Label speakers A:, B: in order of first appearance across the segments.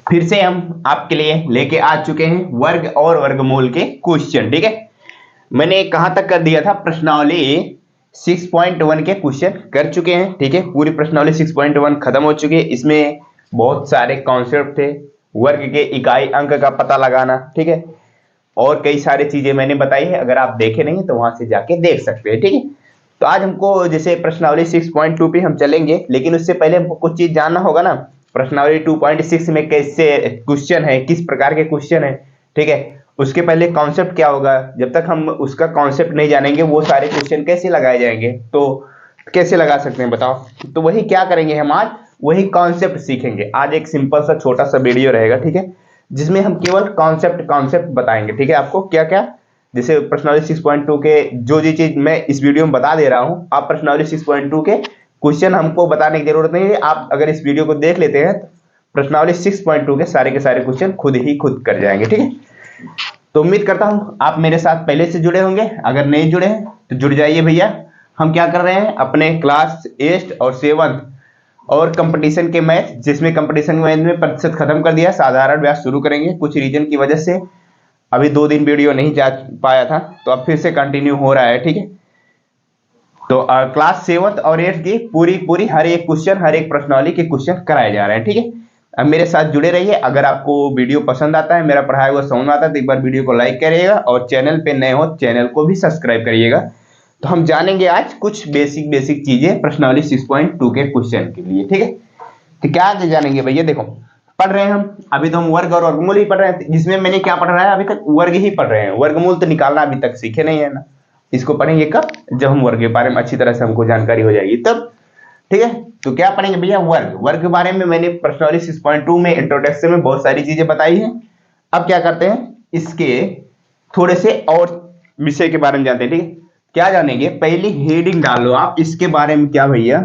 A: फिर से हम आपके लिए लेके आ चुके हैं वर्ग और वर्गमूल के क्वेश्चन। ठीक है, मैंने कहां तक कर दिया था, प्रश्नावली 6.1 के क्वेश्चन कर चुके हैं। ठीक है, पूरी प्रश्नावली 6.1 खत्म हो चुकी है। इसमें बहुत सारे कॉन्सेप्ट थे, वर्ग के इकाई अंक का पता लगाना, ठीक है, और कई सारी चीजें मैंने बताई है। अगर आप देखे नहीं तो वहां से जाके देख सकते हैं। ठीक है, तो आज हमको जैसे प्रश्नावली 6.2 पे हम चलेंगे, लेकिन उससे पहले हमको कुछ चीज जानना होगा ना। प्रश्नावली 2.6 में कैसे क्वेश्चन है, किस प्रकार के क्वेश्चन है, ठीक है, उसके पहले कॉन्सेप्ट क्या होगा। जब तक हम उसका कॉन्सेप्ट नहीं जानेंगे वो सारे क्वेश्चन कैसे लगाए जाएंगे, तो कैसे लगा सकते हैं बताओ। तो वही क्या करेंगे हम आज, वही कॉन्सेप्ट सीखेंगे। आज एक सिंपल सा छोटा सा वीडियो रहेगा, ठीक है, जिसमें हम केवल कॉन्सेप्ट कॉन्सेप्ट बताएंगे। ठीक है, आपको क्या क्या, जैसे प्रश्नावली 6.2 के जो चीज मैं इस वीडियो में बता दे रहा हूं, आप प्रश्नावली 6.2 के क्वेश्चन हमको बताने की जरूरत नहीं है। आप अगर इस वीडियो को देख लेते हैं तो प्रश्नावली 6.2 के सारे क्वेश्चन खुद ही खुद कर जाएंगे। ठीक है, तो उम्मीद करता हूं आप मेरे साथ पहले से जुड़े होंगे। अगर नहीं जुड़े हैं तो जुड़ जाइए भैया। हम क्या कर रहे हैं, अपने क्लास 8 और 7 और कंपटीशन के मैथ, जिसमें कंपटीशन मैथ में प्रतिशत खत्म कर दिया, साधारण व्यास शुरू करेंगे। कुछ रीजन की वजह से अभी 2 दिन वीडियो नहीं जा पाया था, तो अब फिर से कंटिन्यू हो रहा है। ठीक है, तो क्लास 7 और 8 की पूरी पूरी हर एक क्वेश्चन, हर एक प्रश्नावली के क्वेश्चन कराए जा रहे हैं। ठीक है, अब मेरे साथ जुड़े रहिए। अगर आपको वीडियो पसंद आता है, मेरा पढ़ाया हुआ समझ आता है, तो एक बार वीडियो को लाइक करिएगा, और चैनल पे नए हो चैनल को भी सब्सक्राइब करिएगा। तो हम जानेंगे आज कुछ बेसिक बेसिक चीजें प्रश्नावली 6.2 के क्वेश्चन के लिए। ठीक है, तो क्या जानेंगे भैया, देखो पढ़ रहे हैं हम अभी तो, हम वर्ग और वर्गमूल ही पढ़ रहे हैं, जिसमें मैंने क्या पढ़ रहा है अभी तक, वर्ग ही पढ़ रहे हैं। वर्गमूल तो निकालना अभी तक सीखे नहीं है ना, इसको पढ़ेंगे कब, जब हम वर्ग के बारे में अच्छी तरह से हमको जानकारी हो जाएगी तब। ठीक है, तो क्या पढ़ेंगे भैया, वर्ग। वर्ग के बारे में मैंने प्रश्नावली 6.2 में इंट्रोडक्शन में बहुत सारी चीजें बताई हैं। अब क्या करते हैं, इसके थोड़े से और विषय के बारे में जानते हैं। ठीक है, क्या जानेंगे, पहली हेडिंग डालो आप इसके बारे में। क्या भैया,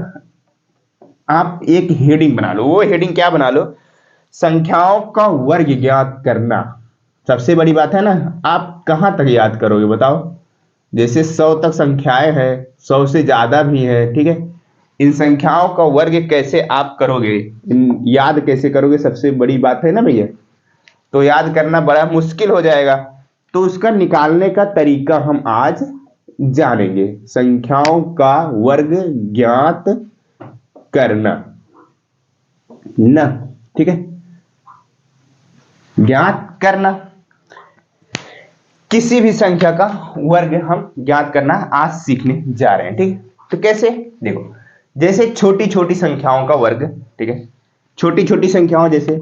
A: आप एक हेडिंग बना लो। वो हेडिंग क्या बना लो, संख्याओं का वर्ग ज्ञात करना। सबसे बड़ी बात है ना, आप कहां तक याद करोगे बताओ। जैसे 100 तक संख्याएं हैं, 100 से ज्यादा भी है, ठीक है, इन संख्याओं का वर्ग कैसे आप करोगे, याद कैसे करोगे, सबसे बड़ी बात है ना भैया। तो याद करना बड़ा मुश्किल हो जाएगा, तो उसका निकालने का तरीका हम आज जानेंगे। संख्याओं का वर्ग ज्ञात करना ना, ठीक है, ज्ञात करना, किसी भी संख्या का वर्ग हम ज्ञात करना आज सीखने जा रहे हैं। ठीक है, तो कैसे, देखो जैसे छोटी छोटी संख्याओं का वर्ग, ठीक है, छोटी छोटी संख्याओं जैसे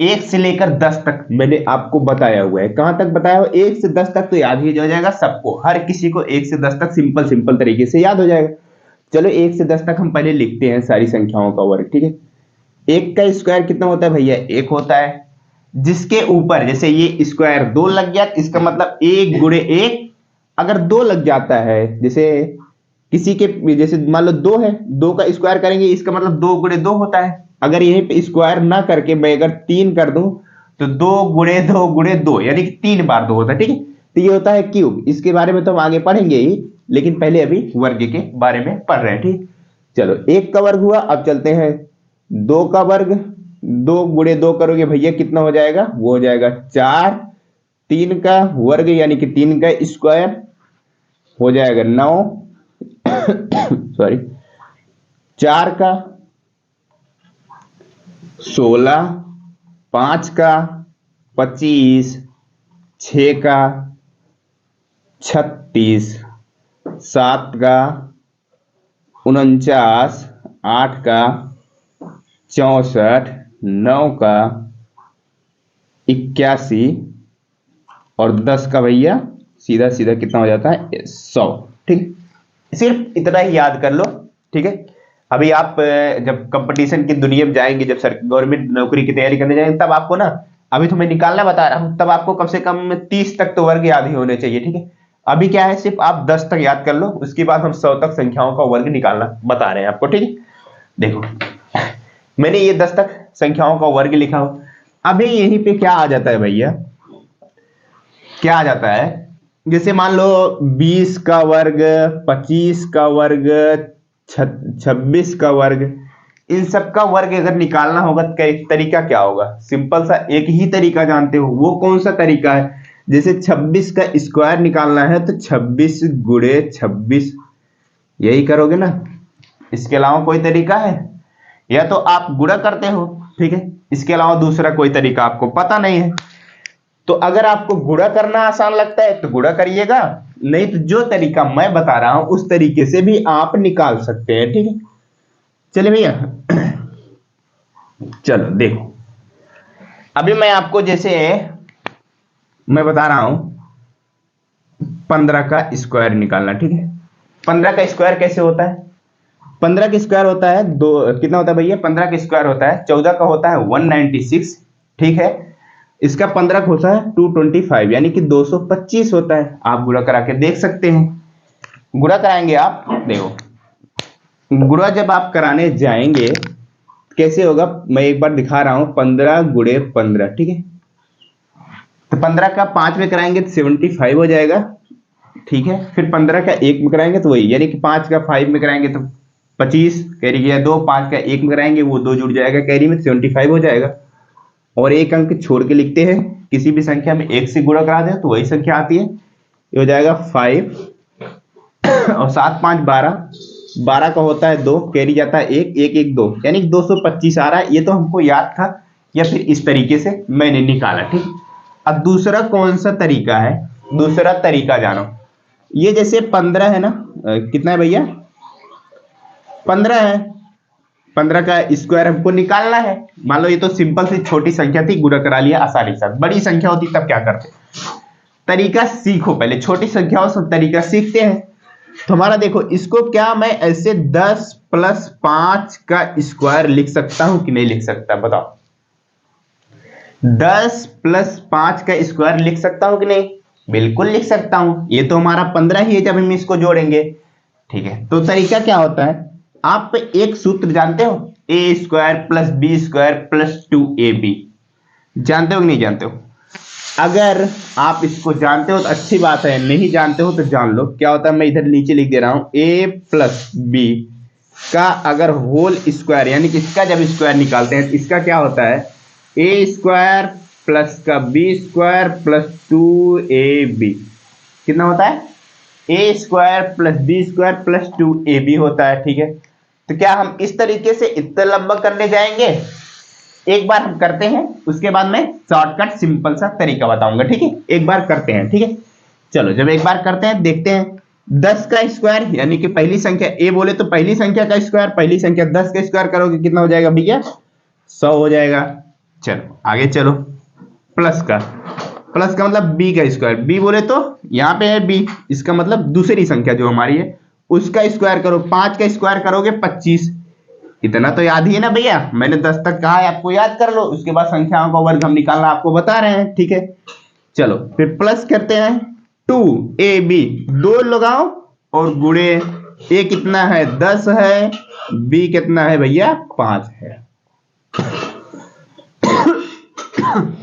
A: 1 से लेकर 10 तक मैंने आपको बताया हुआ है। कहां तक बताया हुआ, 1 से 10 तक तो याद ही हो जाएगा सबको, हर किसी को 1 से 10 तक सिंपल सिंपल तरीके से याद हो जाएगा। चलो 1 से 10 तक हम पहले लिखते हैं सारी संख्याओं का वर्ग। ठीक है, 1 का स्क्वायर कितना होता है भैया, 1 होता है। जिसके ऊपर जैसे ये स्क्वायर 2 लग गया, इसका मतलब 1 गुणे 1, अगर 2 लग जाता है, जैसे किसी के जैसे मान लो 2 है, 2 का स्क्वायर करेंगे, इसका मतलब 2 गुणे 2 होता है। अगर यहीं पे स्क्वायर ना करके मैं अगर 3 कर दूं, तो 2 गुणे 2 गुणे 2 यानी कि 3 बार 2 होता है। ठीक है, तो ये होता है क्यूब। इसके बारे में तो हम आगे पढ़ेंगे ही, लेकिन पहले अभी वर्ग के बारे में पढ़ रहे हैं। ठीक, चलो 1 का वर्ग हुआ। अब चलते हैं 2 का वर्ग। 2 गुणे 2 करोगे भैया कितना हो जाएगा, वो हो जाएगा 4। 3 का वर्ग यानी कि 3 का स्क्वायर हो जाएगा 9 सॉरी, 4 का 16, 5 का 25, 6 का 36, 7 का 49, 8 का 64, 9 का 81 और 10 का भैया सीधा सीधा कितना हो जाता है, 100। ठीक, सिर्फ इतना ही याद कर लो। ठीक है, अभी आप जब कंपटीशन की दुनिया में जाएंगे, जब सर गवर्नमेंट नौकरी की तैयारी करने जाएंगे, तब आपको ना, अभी तो मैं निकालना बता रहा हूं, तब आपको कम से कम 30 तक तो वर्ग याद ही होने चाहिए। ठीक है, अभी क्या है, सिर्फ आप 10 तक याद कर लो, उसके बाद हम 100 तक संख्याओं का वर्ग निकालना बता रहे हैं आपको। ठीक है, देखो मैंने ये 10 तक संख्याओं का वर्ग लिखा हो। अभी यहीं पे क्या आ जाता है भैया, क्या आ जाता है, जैसे मान लो 20 का वर्ग, 25 का वर्ग, 26 का वर्ग, इन सब का वर्ग अगर निकालना होगा तो तरीका क्या होगा? सिंपल सा एक ही तरीका जानते हो, वो कौन सा तरीका है? जैसे 26 का स्क्वायर निकालना है तो 26 गुणे 26 यही करोगे ना, इसके अलावा कोई तरीका है? या तो आप गुणा करते हो, ठीक है, इसके अलावा दूसरा कोई तरीका आपको पता नहीं है। तो अगर आपको गुणा करना आसान लगता है तो गुणा करिएगा, नहीं तो जो तरीका मैं बता रहा हूं उस तरीके से भी आप निकाल सकते हैं, ठीक है। चलिए भैया, चलो देखो, अभी मैं आपको जैसे मैं बता रहा हूं 15 का स्क्वायर निकालना, ठीक है। 15 का स्क्वायर कैसे होता है? 15 का स्क्वायर होता है दो, कितना होता है भैया? 15 का स्क्वायर होता है 14 का होता है 196, ठीक है। इसका 15 का होता है 225 यानी कि 225 होता है। आप गुणा करा के देख सकते हैं, गुणा कराएंगे आप, देखो गुणा जब आप कराने जाएंगे कैसे होगा मैं एक बार दिखा रहा हूं। 15 गुणे 15, ठीक है, तो 15 का 5 में कराएंगे तो 75 हो जाएगा, ठीक है। फिर 15 का 1 में कराएंगे तो वही, यानी कि 5 का 5 में कराएंगे तो 25 कैरी गया 2, 5 का 1 में कराएंगे वो 2 जुड़ जाएगा कैरी में, 75 हो जाएगा। और एक अंक छोड़ के लिखते हैं, किसी भी संख्या में 1 से गुणा करा दे तो वही संख्या आती है, ये हो जाएगा 5 और 7 5 12, 12 का होता है 2 कैरी जाता है 1 1 1 2 यानी 225 आ रहा है। ये तो हमको याद था या फिर इस तरीके से मैंने निकाला, ठीक। अब दूसरा कौन सा तरीका है? दूसरा तरीका जानो, ये जैसे 15 है ना, कितना है भैया? 15 है, 15 का स्क्वायर हमको निकालना है। मान लो ये तो सिंपल सी छोटी संख्या थी, गुणा करा लिया आसानी से। बड़ी संख्या होती तब क्या करते? तरीका सीखो, पहले छोटी संख्याओं से तरीका सीखते हैं। तो हमारा देखो, इसको क्या मैं ऐसे 10 + 5 का स्क्वायर लिख सकता हूं कि नहीं लिख सकता? बताओ, 10 + 5 का स्क्वायर लिख सकता हूं कि नहीं? बिल्कुल लिख सकता हूं, ये तो हमारा 15 ही है जब हम इसको जोड़ेंगे, ठीक है। तो तरीका क्या होता है? आप एक सूत्र जानते हो, a² + b² + 2ab, जानते हो कि नहीं जानते हो? अगर आप इसको जानते हो तो अच्छी बात है, नहीं जानते हो तो जान लो क्या होता है। मैं इधर नीचे लिख दे रहा हूं, a + b का अगर होल स्क्वायर यानी कि इसका जब स्क्वायर निकालते हैं तो इसका क्या होता है? a² + का b² + 2ab कितना होता है? a² + b² + 2ab होता है, ठीक है। तो क्या हम इस तरीके से इतना लंबा करने जाएंगे? एक बार हम करते हैं, उसके बाद मैं शॉर्टकट सिंपल सा तरीका बताऊंगा, ठीक है। एक बार करते हैं, ठीक है। चलो, जब एक बार करते हैं देखते हैं। 10 का स्क्वायर यानी कि पहली संख्या a बोले तो पहली संख्या का स्क्वायर, पहली संख्या 10 का स्क्वायर करोगे कितना हो जाएगा भैया? 100 हो जाएगा। चलो आगे चलो, प्लस का मतलब b का स्क्वायर, b बोले तो यहाँ पे है b, इसका मतलब दूसरी संख्या जो हमारी है उसका स्क्वायर करो, 5 का स्क्वायर करोगे 25। इतना तो याद ही है ना भैया, मैंने 10 तक कहा है आपको याद कर लो, उसके बाद संख्याओं का वर्ग हम निकालना आपको बता रहे हैं, ठीक है। चलो फिर प्लस करते हैं, 2ab 2 लगाओ और गुणे, a कितना है? 10 है, b कितना है भैया? 5 है।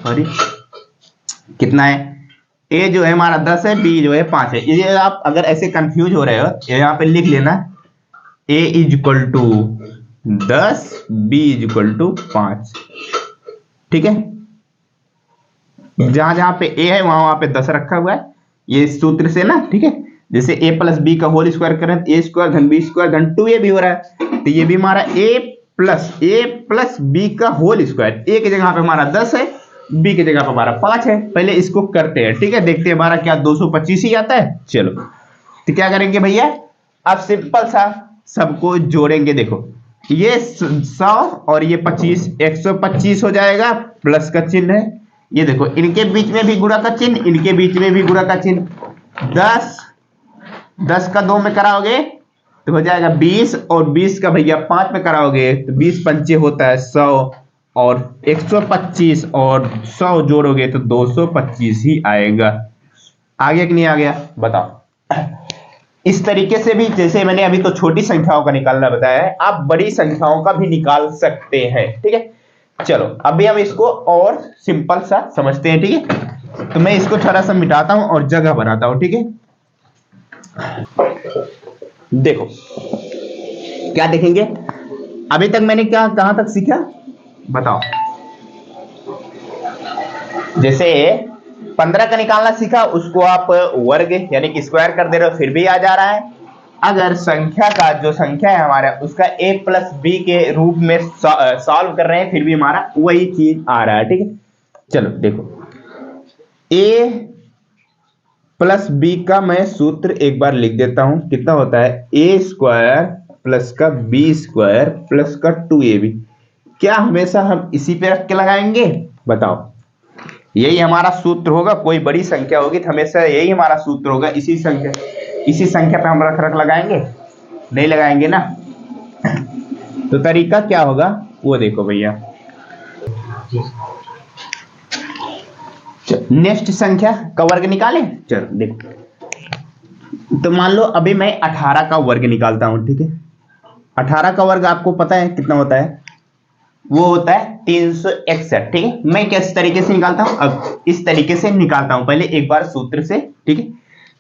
A: सॉरी, कितना है? a जो है हमारा 10 है, b जो है 5 है। ये आप अगर ऐसे कंफ्यूज हो रहे हो यहाँ पे लिख लेना, a = 10, b = 5, ठीक है। जहां जहां पे a है वहां पे 10 रखा हुआ है, ये सूत्र से ना, ठीक है। जैसे a + b का होल स्क्वायर करें तो a² + b² = 2ab हो रहा है, तो ये भी हमारा a + b का होल स्क्वायर, a की जगह पे हमारा 10 है, b की जगह पे हमारा 5 है। पहले इसको करते हैं, ठीक है, देखते हैं हमारा क्या 225 ही आता है। चलो तो क्या करेंगे भैया, अब सिंपल सा सबको जोड़ेंगे। देखो ये 100 और ये 25, 125 हो जाएगा, प्लस का चिन्ह है, ये देखो इनके बीच में भी गुणा का चिन्ह, इनके बीच में भी गुणा का चिन्ह। 10 का 2 में कराओगे तो हो जाएगा 20, और 20 का भैया 5 में कराओगे तो 20 पंचे होता है 100, और 125 और 100 जोड़ोगे तो 225 ही आएगा। आ गया कि नहीं आ गया? बताओ। इस तरीके से भी, जैसे मैंने अभी तो छोटी संख्याओं का निकालना बताया है, आप बड़ी संख्याओं का भी निकाल सकते हैं, ठीक है। चलो अभी हम इसको और सिंपल सा समझते हैं, ठीक है। तो मैं इसको थोड़ा सा मिटाता हूं और जगह बनाता हूं, ठीक है। देखो क्या देखेंगे, अभी तक मैंने क्या कहां तक सीखा बताओ। जैसे 15 का निकालना सीखा, उसको आप वर्ग यानी कि स्क्वायर कर दे रहे हो फिर भी आ जा रहा है। अगर संख्या का जो संख्या है हमारा उसका a प्लस बी के रूप में सॉल्व कर रहे हैं फिर भी हमारा वही चीज आ रहा है। ठीक है, चलो देखो a प्लस बी का मैं सूत्र एक बार लिख देता हूं। कितना होता है a स्क्वायर प्लस का b स्क्वायर प्लस का 2ab। क्या हमेशा हम इसी पे रख के लगाएंगे बताओ? यही हमारा सूत्र होगा। कोई बड़ी संख्या होगी तो हमेशा यही हमारा सूत्र होगा। इसी संख्या पे हम रख रख लगाएंगे? नहीं लगाएंगे ना। तो तरीका क्या होगा वो देखो भैया। नेक्स्ट संख्या का वर्ग निकालें। चलो देखो, तो मान लो अभी मैं 18 का वर्ग निकालता हूं। ठीक है, 18 का वर्ग आपको पता है कितना होता है? वो होता है 361। ठीक है, मैं किस तरीके से निकालता हूं? अब इस तरीके से निकालता हूं, पहले एक बार सूत्र से। ठीक है,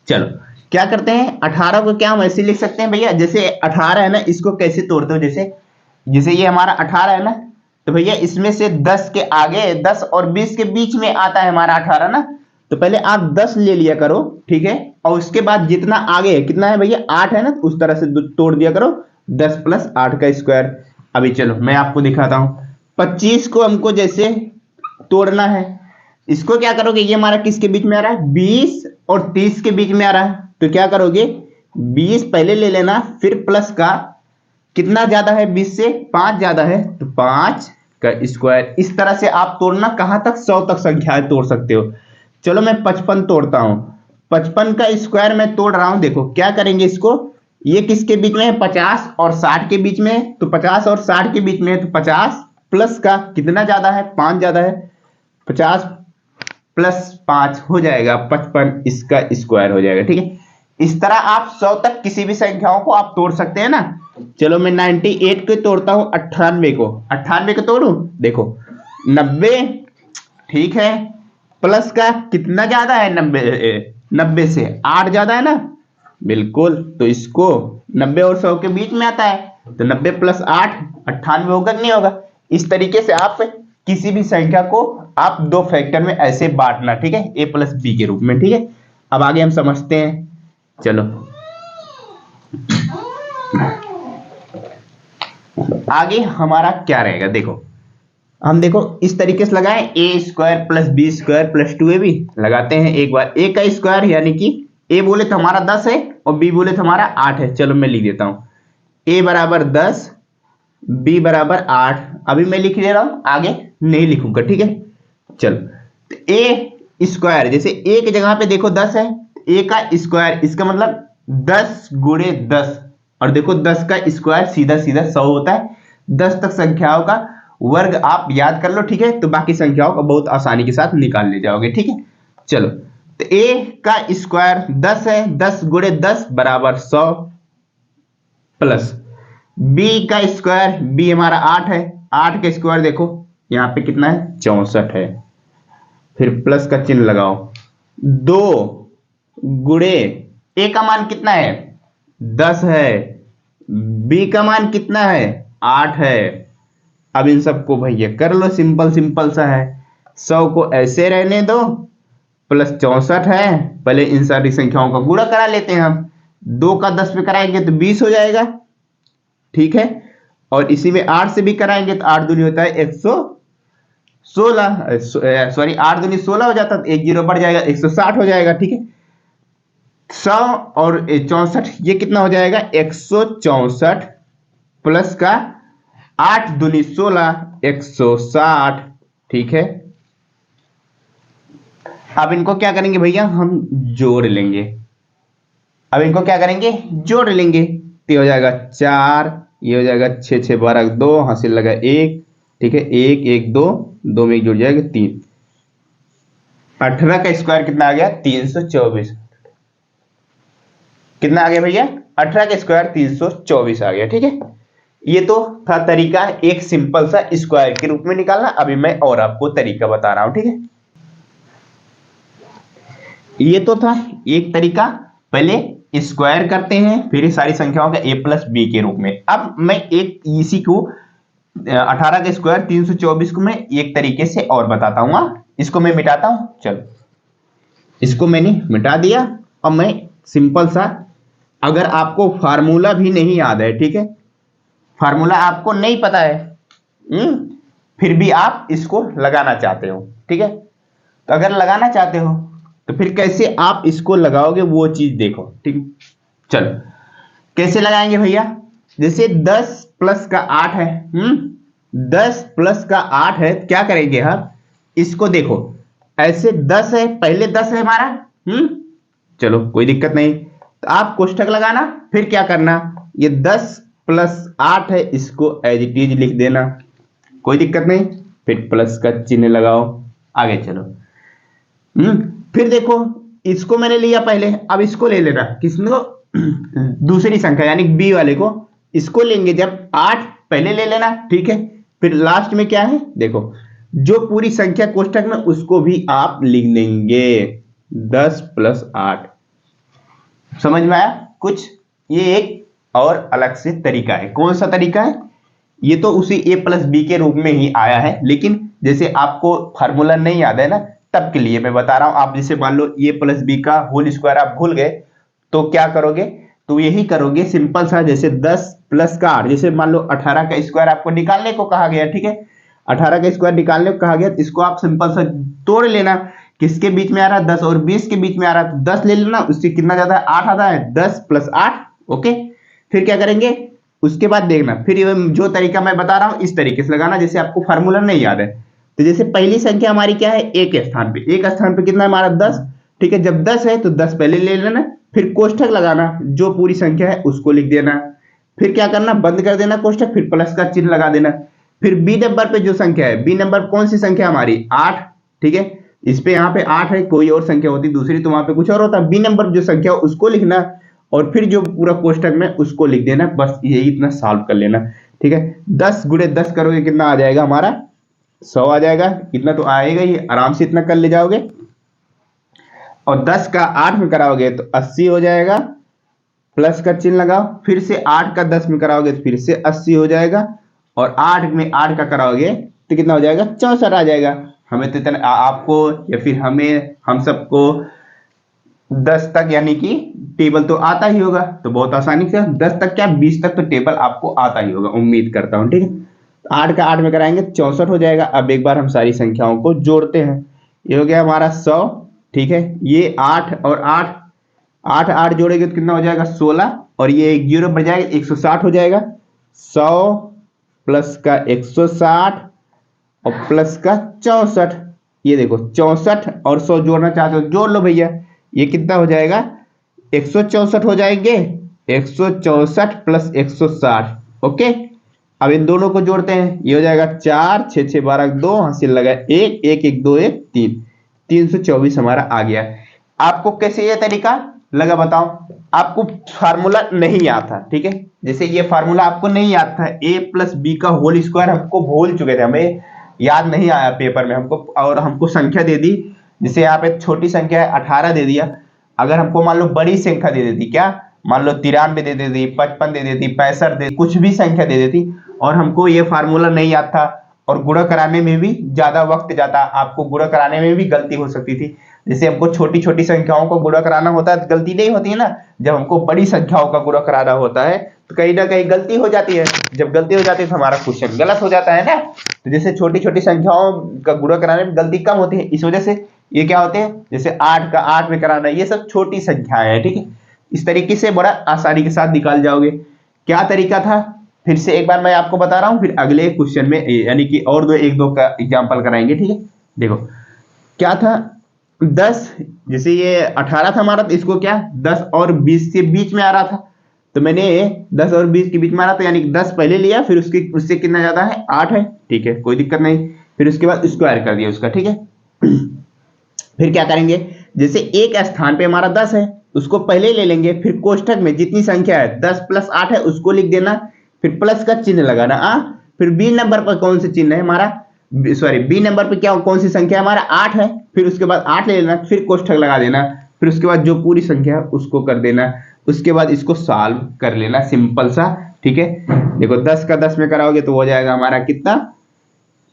A: चलो क्या करते हैं, 18 को क्या हम ऐसे लिख सकते हैं भैया? जैसे 18 है ना, इसको कैसे तोड़ते हो? जैसे जैसे ये हमारा 18 है ना, तो भैया इसमें से 10 के आगे 10 और 20 के बीच में आता है हमारा 18 ना, तो पहले आप 10 ले लिया करो। ठीक है, और उसके बाद जितना आगे है, कितना है भैया? 8 है ना, उस तरह से तोड़ दिया करो। 10 प्लस 8 का स्क्वायर। अभी चलो मैं आपको दिखाता हूं। 25 को हमको जैसे तोड़ना है, इसको क्या करोगे? ये हमारा किसके बीच में आ रहा है? 20 और 30 के बीच में आ रहा है। तो क्या करोगे? 20 पहले ले लेना, फिर प्लस का कितना ज्यादा है? 20 से 5 ज्यादा है, तो 5 का स्क्वायर। इस तरह से आप तोड़ना कहां तक? 100 तक संख्याएं तोड़ सकते हो। चलो मैं 55 तोड़ता हूं। 55 का स्क्वायर मैं तोड़ रहा हूं। देखो क्या करेंगे इसको, ये किसके बीच में है? 50 और 60 के बीच में है। तो 50 और 60 के बीच में है, तो 50 प्लस का कितना ज्यादा है? 5 ज्यादा है। 50 प्लस 5 हो जाएगा 55, इसका स्क्वायर हो जाएगा। ठीक है, इस तरह आप 100 तक किसी भी संख्याओं को आप तोड़ सकते हैं ना। चलो मैं 98 को तोड़ता हूं, 98 को। 98 को तोड़ू, देखो 90। ठीक है, प्लस का कितना ज्यादा है? 90 से 8 ज्यादा है ना, बिल्कुल। तो इसको 90 और 100 के बीच में आता है, तो 90 प्लस 8 98 होगा कि नहीं होगा? इस तरीके से आप किसी भी संख्या को आप दो फैक्टर में ऐसे बांटना। ठीक है, a प्लस बी के रूप में। ठीक है, अब आगे हम समझते हैं। चलो आगे हमारा क्या रहेगा, देखो हम देखो इस तरीके से लगाएं। A square plus B square plus 2ab लगाते हैं एक बार। ए का स्क्वायर यानी कि ए बोले तो हमारा 10 है और बी बोले तो हमारा 8 है। चलो मैं लिख देता हूं, ए बराबर 10, बी बराबर 8। अभी मैं लिख ले रहा हूं, आगे नहीं लिखूंगा। ठीक है, चलो तो ए स्क्वायर, जैसे ए की जगह पे देखो 10 है, ए का स्क्वायर इसका मतलब 10 गुणे 10। और देखो 10 का स्क्वायर सीधा सीधा 100 होता है। 10 तक संख्याओं का वर्ग आप याद कर लो। ठीक है, तो बाकी संख्याओं को बहुत आसानी के साथ निकाल ले जाओगे। ठीक है, चलो तो ए का स्क्वायर 10 है, 10 गुणे 10 बराबर 100 प्लस बी का स्क्वायर, बी हमारा 8 है, 8 का स्क्वायर देखो यहां पे कितना है? 64 है। फिर प्लस का चिन्ह लगाओ। 2 गुणे ए का मान कितना है? 10 है। बी का मान कितना है? 8 है। अब इन सबको भैया कर लो, सिंपल सिंपल सा है। 100 को ऐसे रहने दो, प्लस 64 है। पहले इन सारी संख्याओं का गुणा करा लेते हैं हम। 2 का 10 पे कराएंगे तो 20 हो जाएगा। ठीक है, और इसी में 8 से भी कराएंगे तो 8 दूनी होता है 116, सॉरी 8 दूनी 16 हो जाता है, तो एक जीरो बढ़ जाएगा, 160 हो जाएगा। ठीक है, 100 और 64 ये कितना हो जाएगा? 164 प्लस का 8 दूनी 16, 160। ठीक है, अब इनको क्या करेंगे भैया? हम जोड़ लेंगे। अब इनको क्या करेंगे? जोड़ लेंगे। तो ये हो जाएगा 4, ये हो जाएगा 6 6 12 2, हासिल लगा 1। ठीक है, 1 1 2, 2 में 1 जुड़ जाएगा 3। 18 का स्क्वायर कितना आ गया? 324। कितना आ गया भैया? 18 का स्क्वायर 324 आ गया। ठीक है, ये तो था तरीका एक सिंपल सा स्क्वायर के रूप में निकालना। अभी मैं और आपको तरीका बता रहा हूं। ठीक है, ये तो था एक तरीका। पहले स्क्वायर करते हैं फिर ये सारी संख्याओं का a प्लस बी के रूप में। अब मैं एक इसी को 18 का स्क्वायर 324 को मैं एक तरीके से और बताता हूँ। इसको मैं मिटाता हूँ, चलो इसको मैंने मिटा दिया। अब मैं सिंपल सा, अगर आपको फार्मूला भी नहीं याद है, ठीक है, फार्मूला आपको नहीं पता है, फिर भी आप इसको लगाना चाहते हो, ठीक है, तो अगर लगाना चाहते हो तो फिर कैसे आप इसको लगाओगे वो चीज देखो, ठीक। चलो कैसे लगाएंगे भैया, जैसे 10 प्लस का 8 है, 10 प्लस का 8 है, क्या करेंगे हम, इसको देखो ऐसे 10 है, पहले 10 है हमारा, चलो कोई दिक्कत नहीं, तो आप कोष्ठक लगाना, फिर क्या करना, ये 10 प्लस 8 है, इसको एज इट इज लिख देना, कोई दिक्कत नहीं, फिर प्लस का चिन्ह लगाओ, आगे चलो। फिर देखो इसको मैंने लिया पहले, अब इसको ले लेना, किसको, दूसरी संख्या यानी बी वाले को, इसको लेंगे जब 8 पहले ले लेना, ठीक है, फिर लास्ट में क्या है देखो, जो पूरी संख्या कोष्ठक में उसको भी आप लिख देंगे 10 प्लस 8। समझ में आया कुछ, ये एक और अलग से तरीका है। कौन सा तरीका है, ये तो उसी a प्लस बी के रूप में ही आया है, लेकिन जैसे आपको फार्मूला नहीं याद है ना, तब के लिए मैं बता रहा हूं। आप जैसे मान लो a प्लस बी का होल स्क्वायर आप भूल गए तो क्या करोगे, तो यही करोगे सिंपल सा, जैसे 10 प्लस का 8, जैसे मान लो 18 का स्क्वायर आपको निकालने को कहा गया, ठीक है, 18 का स्क्वायर निकालने को कहा गया, तो इसको आप सिंपल सा तोड़ लेना, किसके बीच में आ रहा है, 10 और 20 के बीच में आ रहा है, तो 10 ले लेना, उससे कितना जाता है, 8 आता है, 10 प्लस 8, ओके। फिर क्या करेंगे, उसके बाद देखना, फिर जो तरीका मैं बता रहा हूं इस तरीके से लगाना, जैसे आपको फार्मूला नहीं याद है, तो जैसे पहली संख्या हमारी क्या है, एक स्थान पे, एक स्थान पे कितना है हमारा 10, ठीक है, जब 10 है तो 10 पहले ले लेना, फिर कोष्ठक लगाना, जो पूरी संख्या है उसको लिख देना, फिर क्या करना, बंद कर देना कोष्ठक, फिर प्लस का चिन्ह लगा देना, फिर बी नंबर पे जो संख्या है, बी नंबर कौन सी संख्या हमारी 8, ठीक है, इस पे यहाँ पे 8 है, कोई और संख्या होती दूसरी तो वहां पे कुछ और होता, बी नंबर जो संख्या उसको लिखना, और फिर जो पूरा कोष्ठक में उसको लिख देना, बस यही इतना सॉल्व कर लेना, ठीक है। 10 गुणे 10 करोगे कितना आ जाएगा हमारा, 100 आ जाएगा, इतना तो आएगा ही, आराम से इतना कर ले जाओगे, और 10 का 8 में कराओगे तो 80 हो जाएगा, प्लस का चिन्ह लगाओ, फिर से 8 का 10 में कराओगे तो फिर से 80 हो जाएगा, और 8 में 8 का कराओगे तो कितना हो जाएगा, 64 आ जाएगा। हमें तो इतना आपको या फिर हमें हम सबको 10 तक यानी कि टेबल तो आता ही होगा, तो बहुत आसानी से 10 तक क्या 20 तक तो टेबल आपको आता ही होगा, उम्मीद करता हूं, ठीक है। 8 का 8 में कराएंगे 64 हो जाएगा। अब एक बार हम सारी संख्याओं को जोड़ते हैं, ये हो गया हमारा 100, ठीक है, ये 8 और 8, 8 8 जोड़ेंगे तो कितना हो जाएगा 16, और ये एक जीरो बढ़ जाएगा 160 हो जाएगा, 100 प्लस का 160 और प्लस का 64, ये देखो 64 और 100 जोड़ना चाहते हो जोड़ लो भैया, ये कितना हो जाएगा 164 हो जाएंगे, 164 प्लस 160, ओके। अब इन दोनों को जोड़ते हैं, ये हो जाएगा 4 6 6 12 2, हासिल लगा 1 1 1 2 1 3, 324 हमारा आ गया। आपको कैसे ये तरीका लगा बताओ, आपको फार्मूला नहीं याद था, ठीक है, जैसे ये फार्मूला आपको नहीं याद था, a प्लस बी का होल स्क्वायर हमको भूल चुके थे, हमें याद नहीं आया पेपर में हमको, और हमको संख्या दे दी, जैसे यहाँ पे छोटी संख्या है 18 दे दिया, अगर हमको मान लो बड़ी संख्या दे देती, क्या मान लो 93 दे देती, 55 दे देती, 65 दे, कुछ भी संख्या दे देती, और हमको ये फार्मूला नहीं याद था, और गुणा कराने में भी ज्यादा वक्त जाता, आपको गुणा कराने में भी गलती हो सकती थी, जैसे हमको छोटी छोटी संख्याओं को गुणा कराना होता है तो गलती नहीं होती है ना, जब हमको बड़ी संख्याओं का गुणा कराना होता है तो कहीं ना कहीं गलती हो जाती है, जब गलती हो जाती है तो हमारा क्वेश्चन गलत हो जाता है ना। तो जैसे छोटी छोटी संख्याओं का गुणा कराने में गलती कम होती है, इस वजह से ये क्या होते हैं, जैसे 8 का 8 में कराना, ये सब छोटी संख्याएं हैं, ठीक है, इस तरीके से बड़ा आसानी के साथ निकाल जाओगे। क्या तरीका था, फिर से एक बार मैं आपको बता रहा हूं, फिर अगले क्वेश्चन में यानी कि और एक दो का एग्जांपल कराएंगे, ठीक है। देखो क्या था, 10 जैसे ये 18 था हमारा, तो इसको क्या 10 और 20 के बीच में आ रहा था, तो मैंने 10 और 20 के बीच में आ रहा था यानी कि 10 पहले लिया, फिर उससे कितना ज्यादा है 8 है, ठीक है, कोई दिक्कत नहीं, फिर उसके बाद स्क्वायर कर दिया उसका, ठीक है। फिर क्या करेंगे, जैसे एक स्थान पे हमारा 10 है उसको पहले ले लेंगे, फिर कोष्ठक में जितनी संख्या है 10 प्लस 8 है उसको लिख देना, फिर प्लस का चिन्ह लगाना, फिर बी नंबर पर कौन सा चिन्ह है हमारा, सॉरी बी नंबर पे क्या कौन सी संख्या हमारा 8 है, फिर उसके बाद 8 ले लेना, फिर कोष्ठक लगा देना, फिर उसके बाद जो पूरी संख्या है उसको कर देना, उसके बाद इसको सॉल्व कर लेना सिंपल सा, ठीक है। देखो 10 का 10 में कराओगे तो हो जाएगा हमारा कितना,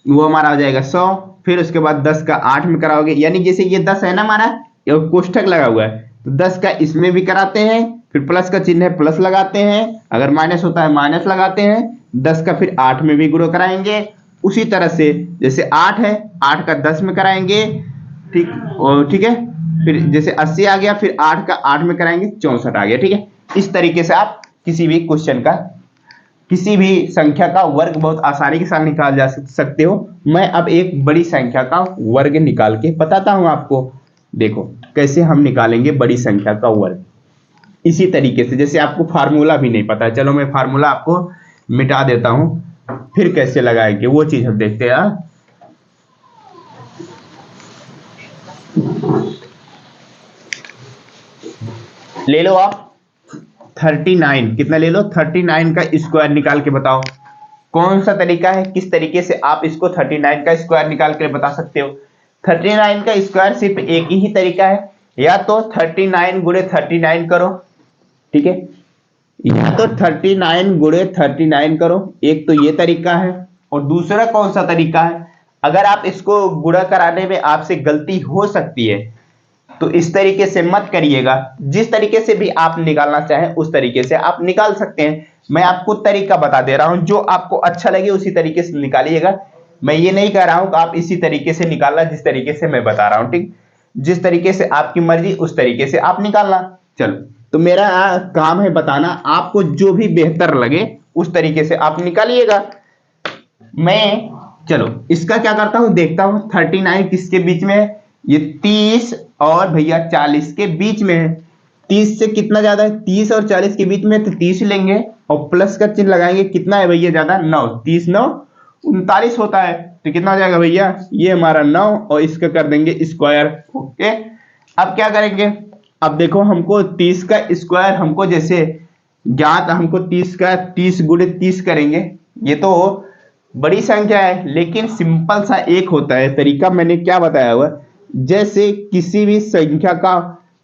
A: वो हमारा हो जाएगा 100। फिर उसके बाद 10 का 8 में कराओगे, यानी जैसे ये 10 है ना हमारा, ये कोष्ठक लगा हुआ है, तो 10 का इसमें भी कराते हैं, फिर प्लस का चिन्ह है प्लस लगाते हैं, अगर माइनस होता है माइनस लगाते हैं, 10 का फिर 8 में भी गुणा कराएंगे। उसी तरह से जैसे 8 है, 8 का 10 में कराएंगे, ठीक है। फिर जैसे 80 आ गया, फिर 8 का 8 में कराएंगे 64 आ गया, ठीक है। इस तरीके से आप किसी भी क्वेश्चन का, किसी भी संख्या का वर्ग बहुत आसानी के साथ निकाल जा सकते हो। मैं अब एक बड़ी संख्या का वर्ग निकाल के बताता हूं आपको। देखो कैसे हम निकालेंगे बड़ी संख्या का वर्ग, इसी तरीके से। जैसे आपको फार्मूला भी नहीं पता है, चलो मैं फार्मूला आपको मिटा देता हूं, फिर कैसे लगाएंगे वो चीज हम देखते हैं। ले लो आप 39, कितना ले लो 39 का स्क्वायर निकाल के बताओ। कौन सा तरीका है, किस तरीके से आप इसको 39 का स्क्वायर निकाल के बता सकते हो। 39 का स्क्वायर सिर्फ एक ही तरीका है, या तो 39 गुणे 39 करो, ठीक है, या तो 39 गुणे 39 करो, एक तो ये तरीका है। और दूसरा कौन सा तरीका है, अगर आप इसको गुणा कराने में आपसे गलती हो सकती है तो इस तरीके से मत करिएगा, जिस तरीके से भी आप निकालना चाहें उस तरीके से आप निकाल सकते हैं। मैं आपको तरीका बता दे रहा हूं, जो आपको अच्छा लगे उसी तरीके से निकालिएगा। मैं ये नहीं कह रहा हूं कि आप इसी तरीके से निकालना जिस तरीके से मैं बता रहा हूं, ठीक। जिस तरीके से आपकी मर्जी उस तरीके से आप निकालना। चलो, तो मेरा काम है बताना, आपको जो भी बेहतर लगे उस तरीके से आप निकालिएगा। मैं चलो इसका क्या करता हूं, देखता हूं 39 किसके बीच में है, ये 30 और भैया 40 के बीच में है। 30 से कितना ज्यादा है, 30 और 40 के बीच में, तो 30 लेंगे और प्लस का चिन्ह लगाएंगे। कितना है भैया ज्यादा, 9, 30 9 39 होता है, तो कितना हो जाएगा भैया, ये हमारा 9, और इसका कर देंगे स्क्वायर। ओके, अब क्या करेंगे, अब देखो हमको 30 का स्क्वायर हमको जैसे ज्ञात, हमको 30 का 30 गुणे 30 करेंगे। ये तो बड़ी संख्या है, लेकिन सिंपल सा एक होता है तरीका, मैंने क्या बताया हुआ, जैसे किसी भी संख्या का,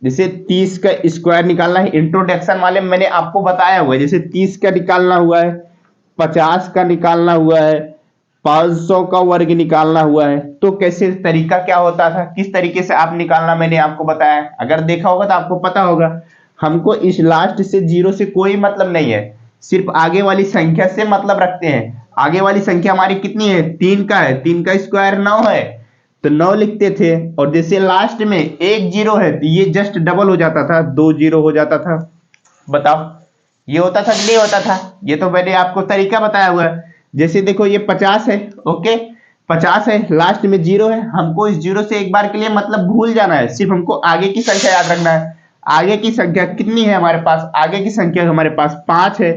A: जैसे 30 का स्क्वायर निकालना है, इंट्रोडक्शन वाले मैंने आपको बताया हुआ है। जैसे 30 का निकालना हुआ है, 50 का निकालना हुआ है, 500 का वर्ग निकालना हुआ है, तो कैसे तरीका क्या होता था, किस तरीके से आप निकालना मैंने आपको बताया। अगर देखा होगा तो आपको पता होगा। हमको इस लास्ट से 0 से कोई मतलब नहीं है, सिर्फ आगे वाली संख्या से मतलब रखते हैं। आगे वाली संख्या हमारी कितनी है, 3 का है, 3 का स्क्वायर 9 है, तो 9 लिखते थे। और जैसे लास्ट में एक 0 है तो ये जस्ट डबल हो जाता था, 2 0 हो जाता था। बताओ ये होता था कि नहीं होता था, ये तो मैंने आपको तरीका बताया हुआ है। जैसे देखो ये 50 है, ओके 50 है, लास्ट में 0 है, हमको इस 0 से एक बार के लिए मतलब भूल जाना है, सिर्फ हमको आगे की संख्या याद रखना है। आगे की संख्या कितनी है हमारे पास, आगे की संख्या हमारे पास 5 है।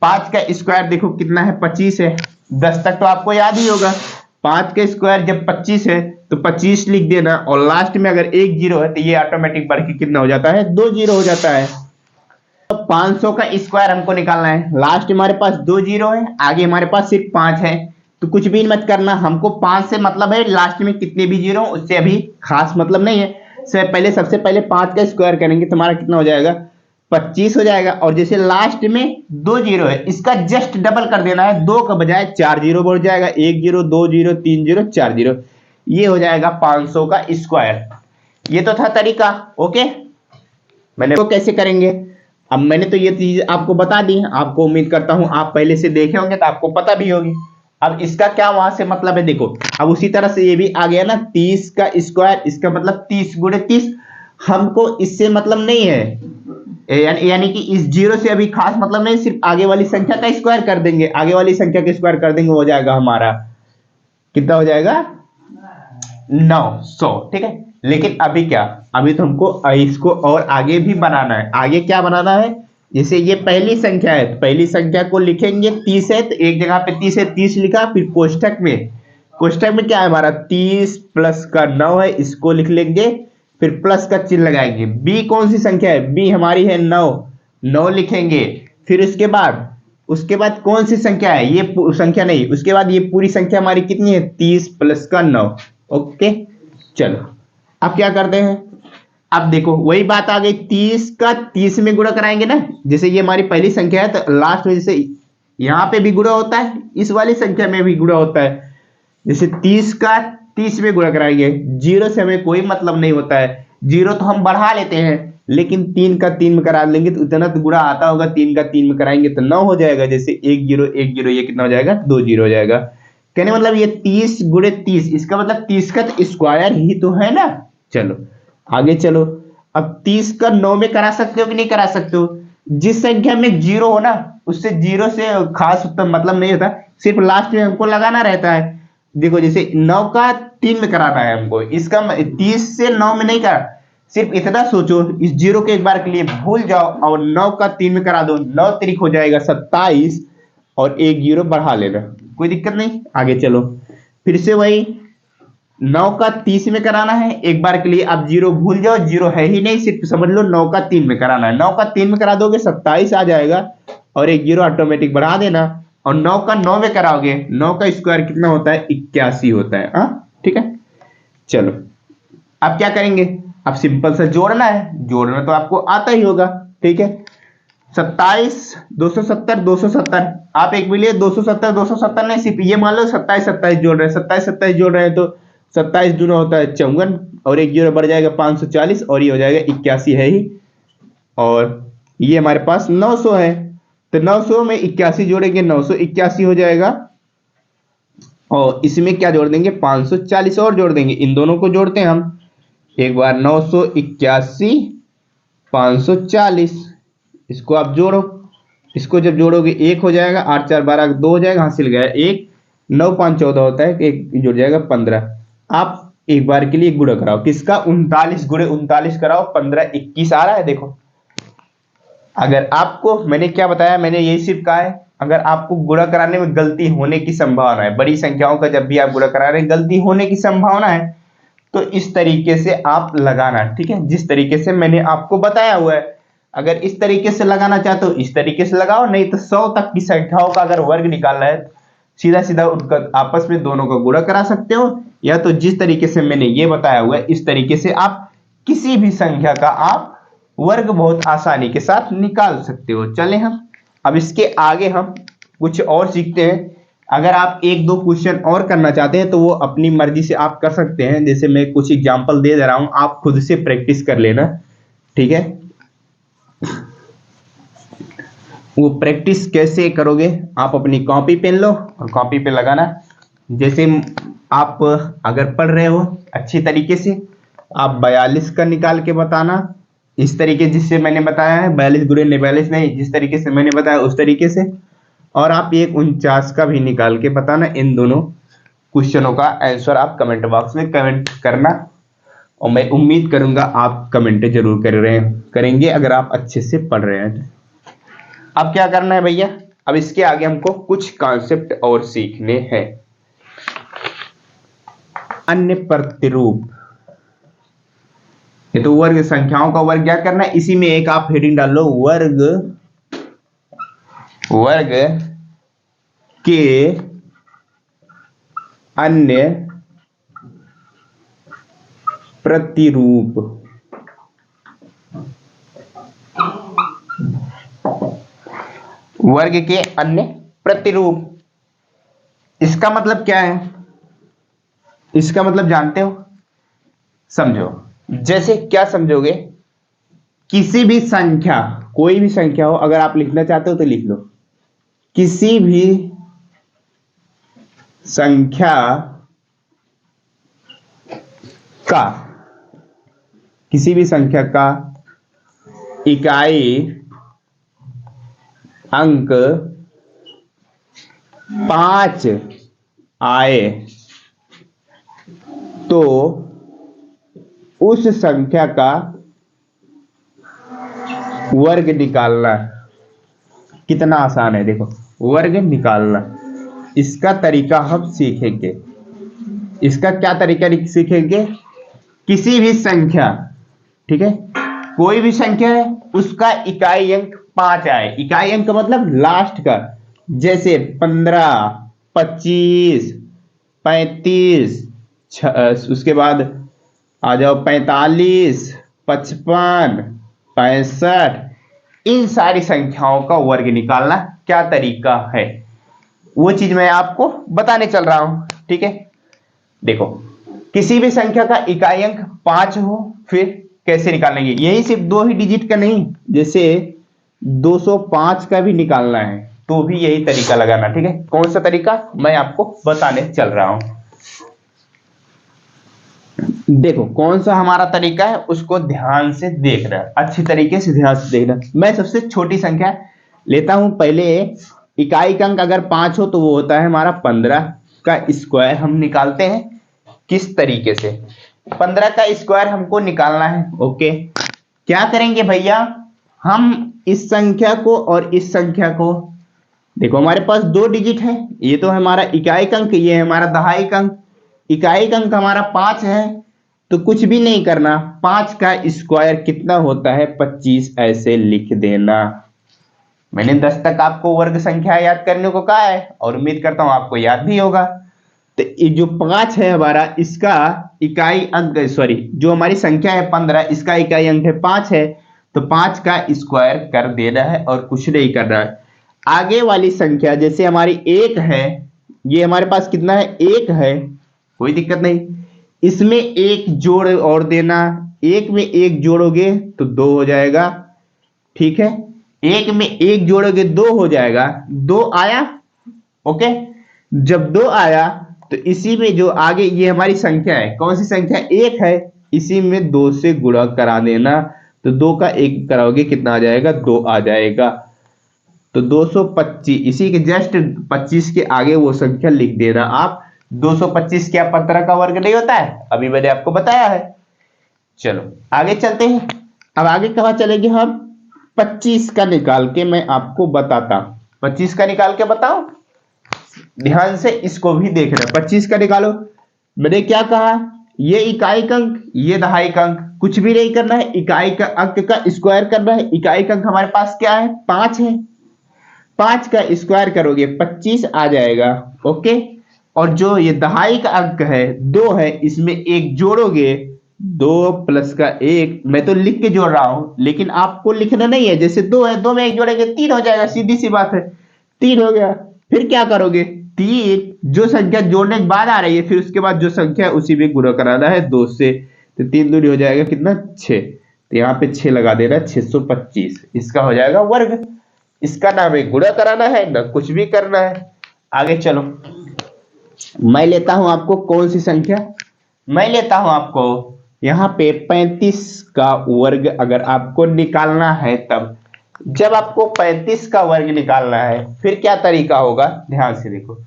A: 5 का स्क्वायर देखो कितना है, 25 है। 10 तक तो आपको याद ही होगा। 5 का स्क्वायर जब 25 है तो 25 लिख देना, और लास्ट में अगर एक 0 है तो ये ऑटोमेटिक बढ़ के कितना हो जाता है, 2 0 हो जाता है। तो 500 का स्क्वायर हमको निकालना है, लास्ट में हमारे पास 2 0 है, आगे हमारे पास सिर्फ 5 है, तो कुछ भी मत करना, हमको 5 से मतलब है, लास्ट में कितने भी 0 उससे अभी खास मतलब नहीं है। सबसे पहले 5 का स्क्वायर करेंगे तो हमारा कितना हो जाएगा, 25 हो जाएगा। और जैसे लास्ट में 2 0 है, इसका जस्ट डबल कर देना है, 2 का बजाय 4 0 बढ़ जाएगा, 1 0 2 0 3 0 4 0, ये हो जाएगा 500 का स्क्वायर। ये तो था तरीका, ओके। मैंने तो कैसे करेंगे, अब मैंने तो ये चीज आपको बता दी, आपको उम्मीद करता हूं आप पहले से देखे होंगे तो आपको पता भी होगी। अब इसका क्या वहां से मतलब है, देखो अब उसी तरह से ये भी आ गया ना, 30 का स्क्वायर, इसका मतलब 30 गुणे 30, हमको इससे मतलब नहीं है, यानी कि इस 0 से अभी खास मतलब नहीं, सिर्फ आगे वाली संख्या का स्क्वायर कर देंगे, आगे वाली संख्या का स्क्वायर कर देंगे, हो जाएगा हमारा कितना हो जाएगा, 900, ठीक है। लेकिन अभी क्या, अभी तो हमको इसको और आगे भी बनाना है। आगे क्या बनाना है, जैसे ये पहली संख्या है, तो पहली संख्या को लिखेंगे 30 है, तो एक जगह पे 30 है, 30 लिखा, फिर कोष्ठक में क्या है हमारा, 30 प्लस का 9 है, इसको लिख लेंगे, फिर प्लस का चिन्ह लगाएंगे। बी कौन सी संख्या है, बी हमारी है 9, 9 लिखेंगे। फिर उसके बाद कौन सी संख्या है, ये संख्या नहीं, उसके बाद ये पूरी संख्या हमारी कितनी है, 30 प्लस का 9। ओके, चलो अब क्या करते हैं, अब देखो वही बात आ गई, 30 का 30 में गुणा कराएंगे ना, जैसे ये हमारी पहली संख्या है तो लास्ट में जैसे यहाँ पे भी गुणा होता है, इस वाली संख्या में भी गुणा होता है। जैसे 30 का 30 में गुणा कराएंगे, जीरो से हमें कोई मतलब नहीं होता है, जीरो तो हम बढ़ा लेते हैं, लेकिन 3 का 3 में करा लेंगे तो उतना तो गुणा आता होगा, 3 का 3 में कराएंगे तो 9 हो जाएगा। जैसे 1 जीरो 1 जीरो, ये कितना हो जाएगा, 2 जीरो हो जाएगा। कहने मतलब ये 30 गुणे 30, इसका मतलब 30 का तो स्क्वायर ही तो है ना। चलो आगे चलो, अब 30 का 9 में करा सकते हो कि नहीं करा सकते हो। जिस संख्या में जीरो हो ना, उससे जीरो से खास तो मतलब नहीं होता, सिर्फ लास्ट में हमको लगाना रहता है। देखो जैसे 9 का 3 में कराना है हमको, इसका 30 से 9 में नहीं करा, सिर्फ इतना सोचो, इस जीरो के एक बार के लिए भूल जाओ और 9 का 3 में करा दो, 9 तरीक हो जाएगा 27 और एक जीरो बढ़ा लेना, कोई दिक्कत नहीं। आगे चलो, फिर से वही 9 का 30 में कराना है, एक बार के लिए आप जीरो भूल जाओ, जीरो है ही नहीं, सिर्फ समझ लो 9 का 3 में कराना है। 9 का 3 में करा दोगे 27 आ जाएगा और एक जीरो ऑटोमेटिक बढ़ा देना, और 9 का 9 में कराओगे, 9 का स्क्वायर कितना होता है, 81 होता है। ठीक है, चलो अब क्या करेंगे, अब सिंपल सा जोड़ना है, जोड़ना तो आपको आता ही होगा। ठीक है, 27 270 270, आप एक मिलिए 270 270 नहीं, सिर्फ ये मान लो 27 27 जोड़ रहे हैं, 27 27 जोड़ रहे हैं तो 27 दूना होता है 54 और एक जीरो बढ़ जाएगा 540 और ये हो जाएगा 81 है ही, और ये हमारे पास 900 है, तो 900 में 81 जोड़ेंगे 981 हो जाएगा, और इसमें क्या जोड़ देंगे 540 और जोड़ देंगे, इन दोनों को जोड़ते हैं हम एक बार, 981 540, इसको आप जोड़ो, इसको जब जोड़ोगे 1 हो जाएगा, 8 4 12 2 हो जाएगा, हासिल गया 1, 9 5 14 होता है, एक जुड़ जाएगा 15। आप एक बार के लिए गुणा कराओ, किसका 39 गुणे 39 कराओ, 15 21 आ रहा है। देखो अगर आपको, मैंने क्या बताया, मैंने यही सिर्फ कहा है, अगर आपको गुणा कराने में गलती होने की संभावना है, बड़ी संख्याओं का जब भी आप गुणा करा रहे हैं गलती होने की संभावना है, तो इस तरीके से आप लगाना। ठीक है, जिस तरीके से मैंने आपको बताया हुआ है, अगर इस तरीके से लगाना चाहते हो इस तरीके से लगाओ, नहीं तो 100 तक की संख्याओं का अगर वर्ग निकालना है सीधा सीधा उनका आपस में दोनों का गुणा करा सकते हो, या तो जिस तरीके से मैंने ये बताया हुआ है इस तरीके से आप किसी भी संख्या का आप वर्ग बहुत आसानी के साथ निकाल सकते हो। चले हम अब इसके आगे हम कुछ और सीखते हैं। अगर आप एक दो क्वेश्चन और करना चाहते हैं तो वो अपनी मर्जी से आप कर सकते हैं, जैसे मैं कुछ एग्जांपल दे रहा हूं, आप खुद से प्रैक्टिस कर लेना। ठीक है, वो प्रैक्टिस कैसे करोगे, आप अपनी कॉपी पेन लो और कॉपी पे लगाना। जैसे आप अगर पढ़ रहे हो अच्छी तरीके से, आप 42 का निकाल के बताना इस तरीके जिससे मैंने बताया है, 42 गुणे 42 नहीं, जिस तरीके से मैंने बताया उस तरीके से, और आप एक 49 का भी निकाल के बताना। इन दोनों क्वेश्चनों का आंसर आप कमेंट बॉक्स में कमेंट करना, और मैं उम्मीद करूंगा आप कमेंट जरूर करेंगे अगर आप अच्छे से पढ़ रहे हैं। अब क्या करना है भैया, अब इसके आगे हमको कुछ कॉन्सेप्ट और सीखने हैं। अन्य प्रतिरूप, ये तो वर्ग संख्याओं का वर्ग क्या करना है, इसी में एक आप हेडिंग डाल लो, वर्ग के अन्य प्रतिरूप। वर्ग के अन्य प्रतिरूप, इसका मतलब क्या है, इसका मतलब जानते हो, समझो। जैसे क्या समझोगे, किसी भी संख्या, कोई भी संख्या हो, अगर आप लिखना चाहते हो तो लिख लो, किसी भी संख्या का, किसी भी संख्या का इकाई अंक 5 आए तो उस संख्या का वर्ग निकालना। कितना आसान है, देखो वर्ग निकालना, इसका तरीका हम सीखेंगे। इसका क्या तरीका सीखेंगे, किसी भी संख्या, ठीक है, कोई भी संख्या है उसका इकाई अंक 5 आए, इकाई अंक मतलब लास्ट का, जैसे 15 25 35, उसके बाद आ जाओ 45 55, 65, इन सारी संख्याओं का वर्ग निकालना क्या तरीका है, वो चीज मैं आपको बताने चल रहा हूं। ठीक है, देखो किसी भी संख्या का इकाई अंक 5 हो, फिर कैसे निकालेंगे, यही सिर्फ 2 ही डिजिट का नहीं, जैसे 205 का भी निकालना है तो भी यही तरीका लगाना। ठीक है, कौन सा तरीका मैं आपको बताने चल रहा हूं। देखो कौन सा हमारा तरीका है उसको ध्यान से देखना, अच्छी तरीके से ध्यान से देखना। मैं सबसे छोटी संख्या लेता हूं, पहले इकाई का अंक अगर 5 हो तो वो होता है हमारा 15 का स्क्वायर। हम निकालते हैं किस तरीके से, 15 का स्क्वायर हमको निकालना है। ओके, क्या करेंगे भैया, हम इस संख्या को और इस संख्या को, देखो हमारे पास 2 डिजिट है, ये तो हमारा इकाई का अंक, ये है हमारा दहाई का अंक। इकाई का अंक हमारा 5 है तो कुछ भी नहीं करना, 5 का स्क्वायर कितना होता है 25, ऐसे लिख देना। मैंने 10 तक आपको वर्ग संख्या याद करने को कहा है और उम्मीद करता हूं आपको याद भी होगा। तो ये जो 5 है हमारा, इसका इकाई अंक, सॉरी जो हमारी संख्या है 15, इसका इकाई अंक है 5 है, तो 5 का स्क्वायर कर देना है और कुछ नहीं करना है। आगे वाली संख्या जैसे हमारी 1 है, ये हमारे पास कितना है 1 है, कोई दिक्कत नहीं, इसमें एक जोड़ और देना, 1 में 1 जोड़ोगे तो 2 हो जाएगा। ठीक है, 1 में 1 जोड़ोगे 2 हो जाएगा, 2 आया। ओके, जब 2 आया तो इसी में जो आगे ये हमारी संख्या है, कौन सी संख्या 1 है, इसी में 2 से गुणा करा देना, तो 2 का 1 कराओगे कितना आ जाएगा 2 आ जाएगा। तो 225, इसी के जस्ट 25 के आगे वो संख्या लिख देना आप। 225 क्या 15 का वर्ग नहीं होता है, अभी मैंने आपको बताया है। चलो आगे चलते हैं, अब आगे कहां चलेंगे हम, 25 का निकाल के मैं आपको बताता हूं। 25 का निकाल के बताओ, ध्यान से इसको भी देखना। 25 का निकालो, मैंने क्या कहा, ये इकाई का अंक, ये दहाई का अंक, कुछ भी नहीं करना है, इकाई का अंक का स्क्वायर करना है। इकाई का अंक हमारे पास क्या है 5 है, 5 का स्क्वायर करोगे 25 आ जाएगा। ओके, और जो ये दहाई का अंक है 2 है, इसमें 1 जोड़ोगे, 2 प्लस का 1, मैं तो लिख के जोड़ रहा हूं लेकिन आपको लिखना नहीं है। जैसे 2 है, 2 में 1 जोड़ेंगे 3 हो जाएगा, सीधी सी बात है, 3 हो गया। फिर क्या करोगे, 3 जो संख्या जोड़ने के बाद आ रही है, फिर उसके बाद जो संख्या है उसी में गुणा कराना है 2 से, तो 3 दूनी हो जाएगा कितना 6, तो यहाँ पे 6 लगा देना, 625 इसका हो जाएगा वर्ग। इसका ना हमें गुणा कराना है ना कुछ भी करना है। आगे चलो, मैं लेता हूं आपको कौन सी संख्या, मैं लेता हूं आपको यहां पे 35 का वर्ग। अगर आपको निकालना है तब, जब आपको 35 का वर्ग निकालना है फिर क्या तरीका होगा, ध्यान से देखो,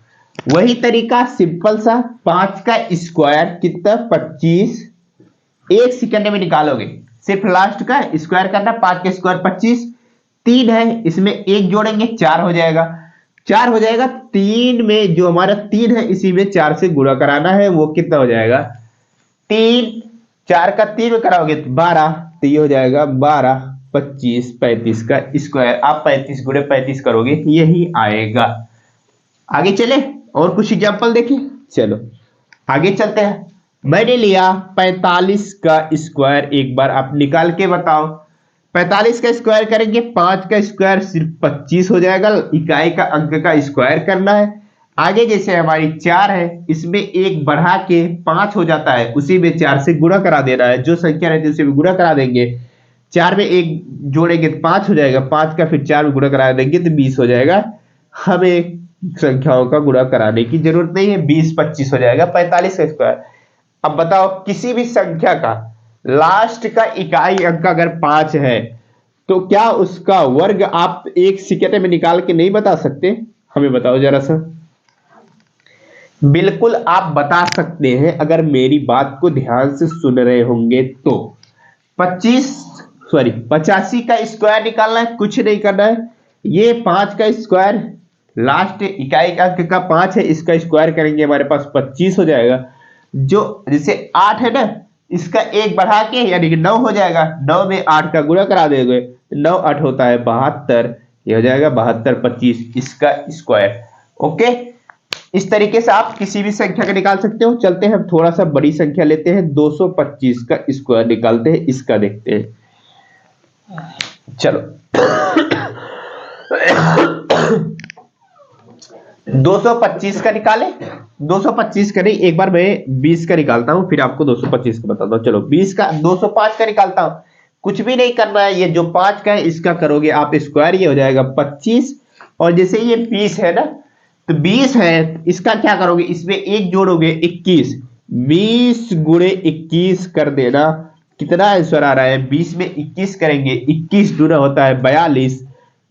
A: वही तरीका सिंपल सा, 5 का स्क्वायर कितना 25, 1 सेकंड में निकालोगे, सिर्फ लास्ट का स्क्वायर करना, 5 का स्क्वायर 25, 3 है इसमें 1 जोड़ेंगे 4 हो जाएगा, 4 हो जाएगा। 3 में जो हमारा 3 है इसी में 4 से गुणा कराना है, वो कितना हो जाएगा 3, 4 का 3 में कराओगे 12, तो ये हो जाएगा 12, 25, 35 का स्क्वायर, आप 35 गुणे 35 करोगे यही आएगा। आगे चले और कुछ एग्जांपल देखें, चलो आगे चलते हैं। मैंने लिया 45 का स्क्वायर, एक बार आप निकाल के बताओ, 45 का स्क्वायर करेंगे, 5 का स्क्वायर सिर्फ 25 हो जाएगा, इकाई का अंक का स्क्वायर करना है। आगे जैसे हमारी 4 है, इसमें 1 बढ़ा के 5 हो जाता है, उसी में 4 से गुणा करा देना है, जो संख्या रहती है उसे भी गुणा करा देंगे, 4 में 1 जोड़ेंगे तो 5 हो जाएगा, 5 का फिर 4 में गुणा करा देंगे तो 20 हो जाएगा। हमें संख्याओं का गुणा कराने की जरूरत नहीं है, 20 25 हो जाएगा 45 का स्क्वायर। अब बताओ किसी भी संख्या का लास्ट का इकाई अंक अगर 5 है तो क्या उसका वर्ग आप 1 सेकंड में निकाल के नहीं बता सकते, हमें बताओ जरा सा। बिल्कुल आप बता सकते हैं अगर मेरी बात को ध्यान से सुन रहे होंगे तो। 85 का स्क्वायर निकालना है, कुछ नहीं करना है, ये 5 का स्क्वायर लास्ट इकाई अंक का 5 है, इसका स्क्वायर करेंगे हमारे पास 25 हो जाएगा। जो जैसे 8 है ना, इसका 1 बढ़ा के यानी कि 9 हो जाएगा, 9 में 8 का गुणा करा देंगे, 9 8 होता है 72, ये हो जाएगा 72 25 इसका स्क्वायर। ओके, इस तरीके से आप किसी भी संख्या का निकाल सकते हो। चलते हैं, थोड़ा सा बड़ी संख्या लेते हैं, 225 का स्क्वायर निकालते हैं, इसका देखते हैं। चलो 225 का निकाले, 225 का नहीं, एक बार मैं 20 का निकालता हूं, फिर आपको 225 का बताता हूं। चलो 20 का, 205 का निकालता हूं। कुछ भी नहीं करना है, ये जो 5 का है इसका करोगे आप स्क्वायर, ये हो जाएगा 25। और जैसे ये 20 है ना, तो 20 है, इसका क्या करोगे, इसमें एक जोड़ोगे 21, 20 गुणे 21 कर देना। कितना आंसर आ रहा है, 20 में 21 करेंगे, 21 दूना होता है 42,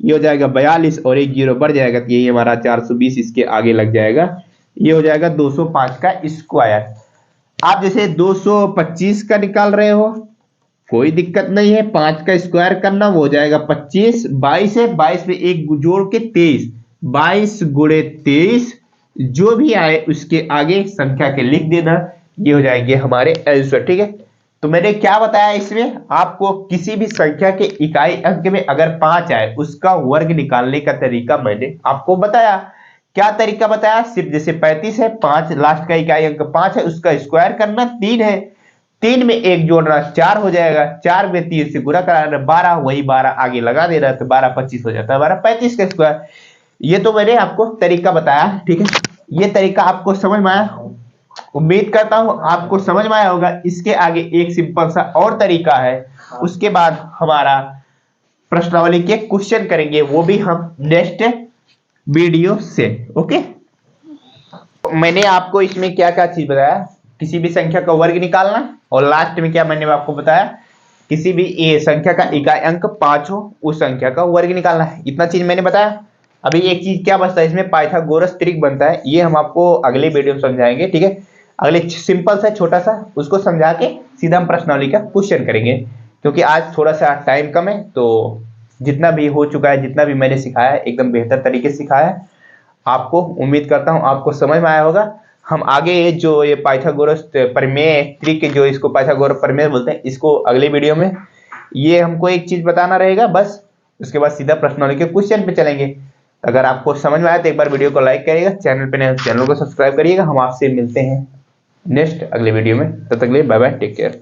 A: ये हो जाएगा 42 और एक जीरो बढ़ जाएगा, तो यही हमारा 420 इसके आगे लग जाएगा। ये हो जाएगा 205 का स्क्वायर। आप जैसे 225 का निकाल रहे हो, कोई दिक्कत नहीं है, 5 का स्क्वायर करना, वो हो जाएगा 25, 22 है, 22 में एक जोड़ के 23, 22 गुणे 23, जो भी आए उसके आगे संख्या के लिख देना, ये हो जाएंगे हमारे आंसर। ठीक है, तो मैंने क्या बताया इसमें, आपको किसी भी संख्या के इकाई अंक में अगर 5 आए उसका वर्ग निकालने का तरीका मैंने आपको बताया। क्या तरीका बताया, सिर्फ जैसे 35 है, 5 लास्ट का इकाई अंक 5 है, उसका स्क्वायर करना, 3 है, 3 में एक जोड़ना 4 हो जाएगा, 4 में 3 से गुणा कराना 12, वही 12 आगे लगा देना, तो 12 25 हो जाता है, 12 35 का स्क्वायर। ये तो मैंने आपको तरीका बताया। ठीक है, ये तरीका आपको समझ में आया, उम्मीद करता हूं आपको समझ में आया होगा। इसके आगे एक सिंपल सा और तरीका है, उसके बाद हमारा प्रश्नावली के क्वेश्चन करेंगे, वो भी हम नेक्स्ट वीडियो से। ओके, मैंने आपको इसमें क्या क्या चीज बताया, किसी भी संख्या का वर्ग निकालना, और लास्ट में क्या मैंने आपको बताया, किसी भी ए संख्या का इकाई अंक 5 हो उस संख्या का वर्ग निकालना है। इतना चीज मैंने बताया। अभी एक चीज क्या बचता है, इसमें पाइथागोरस त्रिक बनता है, ये हम आपको अगले वीडियो में समझाएंगे। ठीक है, अगले सिंपल सा छोटा सा उसको समझा के सीधा हम प्रश्नावली का क्वेश्चन करेंगे, क्योंकि आज थोड़ा सा टाइम कम है। तो जितना भी हो चुका है, जितना भी मैंने सिखाया है, एकदम बेहतर तरीके से सिखाया है आपको। उम्मीद करता हूं आपको समझ में आया होगा। हम आगे जो ये पाइथागोरस प्रमेय त्रिक, जो इसको पाइथागोरस प्रमेय बोलते हैं, इसको अगले वीडियो में ये हमको एक चीज बताना रहेगा बस। उसके बाद सीधा प्रश्नावली के क्वेश्चन पे चलेंगे। अगर आपको समझ में आया तो एक बार वीडियो को लाइक करिएगा, चैनल पे नए चैनल को सब्सक्राइब करिएगा। हम आपसे मिलते हैं नेक्स्ट अगले वीडियो में, तब तक के लिए बाय बाय, टेक केयर।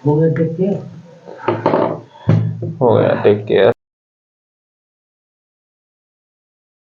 A: हो गया टेक केयर।